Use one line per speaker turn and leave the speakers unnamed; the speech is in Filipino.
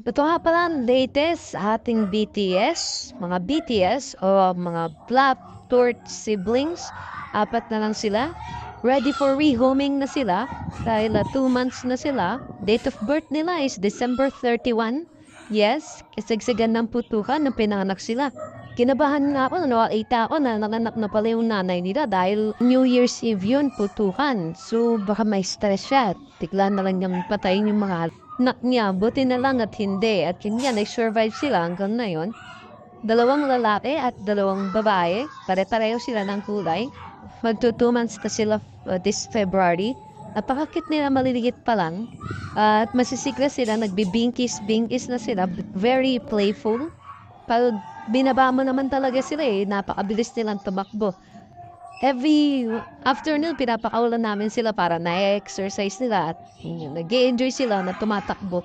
Ito nga pala ang latest sa ating BTS o mga Black Torch siblings. Apat na lang sila. Ready for rehoming na sila dahil 2 months na sila. Date of birth nila is December 31. Yes, kasagsagan ng putukan ng pinanganak sila. Kinabahan nga ako, nakita ako na nanganak na pala yung nanay nila dahil New Year's Eve yun, putukan. So baka may stress siya. Tigla na lang niyang patayin yung mga anak niya. Buti na lang at hindi. At yun nga, nag-survive sila hanggang ngayon. 2 lalaki at 2 babae. Pare-pareho sila ng kulay. Magto 2 months na sila this February. Napakakit nila, maliliit pa lang. At masisigla sila, nagbibingkis-bingkis na sila. Very playful. Pag binaba mo naman talaga sila napakabilis nilang tumakbo. Every afternoon, pinapakawalan namin sila para na-exercise nila at nag-enjoy sila na tumatakbo.